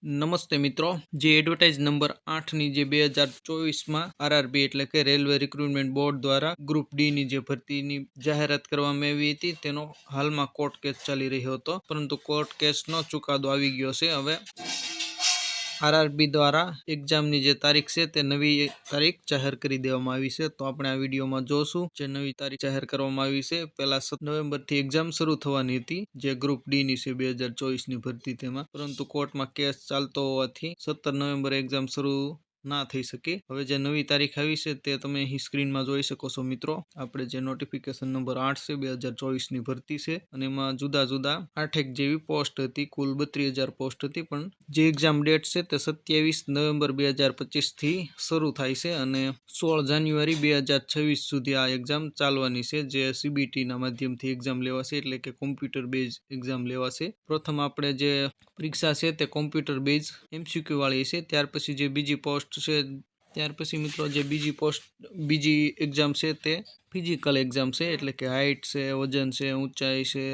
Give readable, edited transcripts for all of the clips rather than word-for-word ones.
નમસ્તે મિત્રો, જે એડવર્ટાઇઝ નંબર 8ની જે 2024માં આરઆરબી એટલે કે રેલવે રિક્રુટમેન્ટ બોર્ડ દ્વારા ગ્રુપ ડીની જે ભરતીની જાહેરાત કરવામાં આવી હતી તેનો હાલમાં કોર્ટ કેસ ચાલી રહ્યો હતો, પરંતુ કોર્ટ કેસનો ચુકાદો આવી ગયો છે. હવે આરઆરબી દ્વારા એક્ઝામની જે તારીખ છે તે નવી તારીખ જાહેર કરી દેવામાં આવી છે. તો આપણે આ વિડીયોમાં જોશું જે નવી તારીખ જાહેર કરવામાં આવી છે. પહેલા 7 નવેમ્બરથી એક્ઝામ શરૂ થવાની હતી જે ગ્રુપ ડીની છે 2024ની ભરતી તેમાં, પરંતુ કોર્ટમાં કેસ ચાલતો હોવાથી 17 નવેમ્બરે એક્ઝામ શરૂ ના થઈ શકે. હવે જે નવી તારીખ આવી છે તે તમે અહીં સ્ક્રીનમાં જોઈ શકો છો મિત્રો. આપણે જે નોટિફિકેશન નંબર 8 છે 2024ની ભરતી છે અને એમાં જુદા જુદા 8 જેવી પોસ્ટ હતી. કુલ 32,000 પોસ્ટ હતી, પણ જે એક્ઝામ ડેટ છે તે 27 નવેમ્બર 2025થી શરૂ થાય છે અને 16 જાન્યુઆરી 2026 સુધી આ એક્ઝામ ચાલવાની છે, જે સીબીટીના માધ્યમથી એક્ઝામ લેવાશે, એટલે કે કોમ્પ્યુટર બેઝ એક્ઝામ લેવાશે. પ્રથમ આપણે જે પરીક્ષા છે તે કોમ્પ્યુટર બેઝ MCQ વાળી છે. ત્યાર પછી જે બીજી પોસ્ટ છે, ત્યાર પછી મિત્રો જે બીજી એક્ઝામ છે તે ફિઝિકલ એક્ઝામ છે, એટલે કે હાઇટ છે, વજન છે, ઊંચાઈ છે,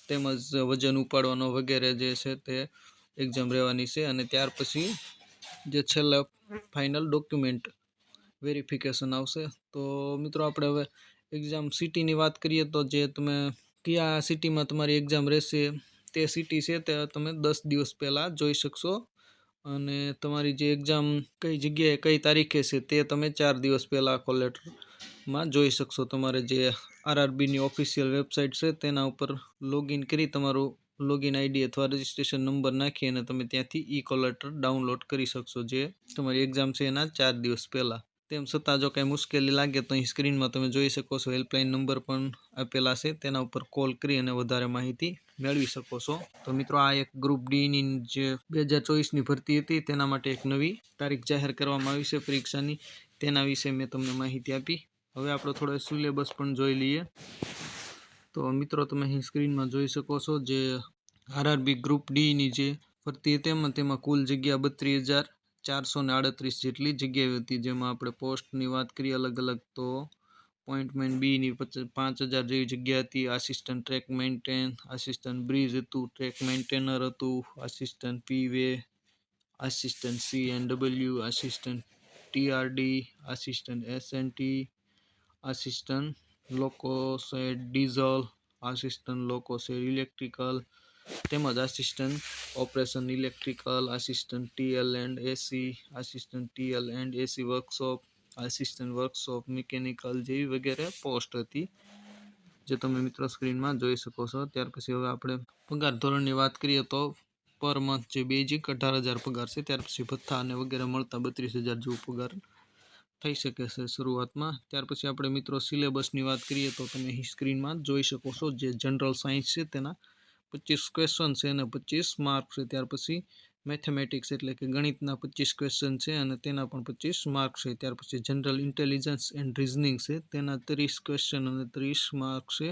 તેમજ વજન ઉપાડવાનો વગેરે જે છે તે એક્ઝામ રહેવાની છે. અને ત્યાર પછી જે છેલ્લા ફાઇનલ ડોક્યુમેન્ટ વેરિફિકેશન આવશે. તો મિત્રો આપણે હવે એક્ઝામ સિટીની વાત કરીએ તો જે તમે કયા સિટીમાં તમારી એક્ઝામ રહેશે તે સિટી છે તે તમે 10 દિવસ પહેલાં જોઈ શકશો, અને તમારી જે એક્ઝામ કઈ જગ્યાએ કઈ તારીખે છે તે તમે 4 દિવસ પહેલાં કોલ લેટરમાં જોઈ શકશો. તમારે જે આરઆરબીની ઓફિશિયલ વેબસાઇટ છે તેના ઉપર લોગિન કરી તમારું લોગિન આઈડી અથવા રજિસ્ટ્રેશન નંબર નાખી અને તમે ત્યાંથી ઈ કોલ લેટર ડાઉનલોડ કરી શકશો, જે તમારી એક્ઝામ છે એના 4 દિવસ પહેલાં. તેમ છતાં જો કાંઈ મુશ્કેલી લાગે તો અહીં સ્ક્રીનમાં તમે જોઈ શકો છો હેલ્પલાઇન નંબર પણ આપેલા છે, તેના ઉપર કોલ કરી અને વધારે માહિતી મેળવી શકો છો. તો મિત્રો આ એક ગ્રુપ ડીની જે 2024ની ભરતી હતી તેના માટે એક નવી તારીખ જાહેર કરવામાં આવી છે પરીક્ષાની, તેના વિશે મેં તમને માહિતી આપી. હવે આપણે થોડો સિલેબસ પણ જોઈ લઈએ. તો મિત્રો તમે અહીં સ્ક્રીનમાં જોઈ શકો છો જે આરઆરબી ગ્રુપ ડીની જે ભરતી હતી તેમાં કુલ જગ્યા 32,438 જેટલી જગ્યાઓ હતી, જેમાં આપણે પોસ્ટની વાત કરીએ અલગ અલગ તો પોઇન્ટમેન્ટ બીની 5,000 જેવી જગ્યા હતી, assistant track maintain, assistant bridge હતું, ટ્રેક મેન્ટેનર હતું, assistant P way, assistant CNW, assistant TRD, assistant SNT, assistant loco shed diesel, assistant loco shed electrical, તેમજ assistant operation electrical, assistant TL&AC, assistant TL&AC workshop, assistant workshop mechanical જેવી વગેરે post હતી, જે તમે મિત્રો સ્ક્રીનમાં જોઈ શકો છો. ત્યાર પછી હવે આપણે પગાર ધોરણની વાત કરીએ તો પર મંથ જે બેઝિક 18,000 પગાર છે, ત્યાર પછી ભથ્થા અને વગેરે મળતા 32,000 જેવો પગાર થઈ શકે છે શરૂઆતમાં. ત્યાર પછી આપણે મિત્રો સિલેબસની વાત કરીએ તો તમે અહીં સ્ક્રીનમાં જોઈ શકો છો જે જનરલ સાયન્સ છે તેના 25 ક્વેશ્ચન છે અને 25 માર્ક છે. ત્યાર પછી મેથેમેટિક્સ એટલે કે ગણિતના 25 ક્વેશ્ચન છે અને તેના પણ 25 માર્ક છે. ત્યાર પછી જનરલ ઇન્ટેલિજન્સ એન્ડ રિઝનિંગ છે, તેના 30 ક્વેશ્ચન અને 30 માર્ક છે.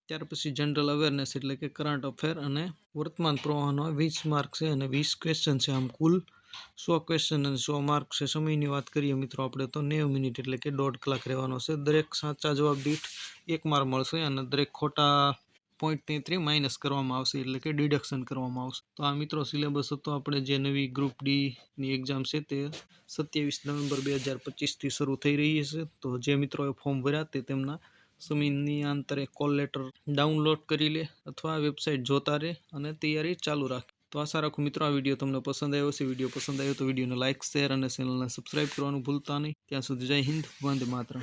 ત્યાર પછી જનરલ અવેરનેસ એટલે કે કરંટ અફેર અને વર્તમાન પ્રવાહનો 20 માર્ક છે અને 20 ક્વેશ્ચન છે. આમ કુલ 100 ક્વેશ્ચન અને 100 માર્ક છે. સમયની વાત કરીએ મિત્રો આપણે તો 90 મિનિટ એટલે કે 1.5 કલાક રહેવાનો છે. દરેક સાચા જવાબ દીઠ 1 માર્ક મળશે અને દરેક ખોટા 0.33 માઇનસ કરવામાં આવશે, એટલે કે ડિડક્શન કરવામાં આવશે. તો આ મિત્રો સિલેબસ હતો આપણે જે નવી ગ્રુપ ડીની એક્ઝામ છે તે 27 નવેમ્બર 2025થી શરૂ થઈ રહી છે. તો જે મિત્રોએ ફોર્મ ભર્યા તે તેમના સમયની અંતરે કોલ લેટર ડાઉનલોડ કરી લે અથવા વેબસાઇટ જોતા રહે અને તૈયારી ચાલુ રાખે. તો આશા રાખું મિત્રો આ વિડીયો તમને પસંદ આવ્યો છે. વિડીયો પસંદ આવ્યો તો વિડીયોને લાઇક, શેર અને ચેનલને સબસ્ક્રાઈબ કરવાનું ભૂલતા નહીં. ત્યાં સુધી જય હિન્દ, વંદે માતરમ.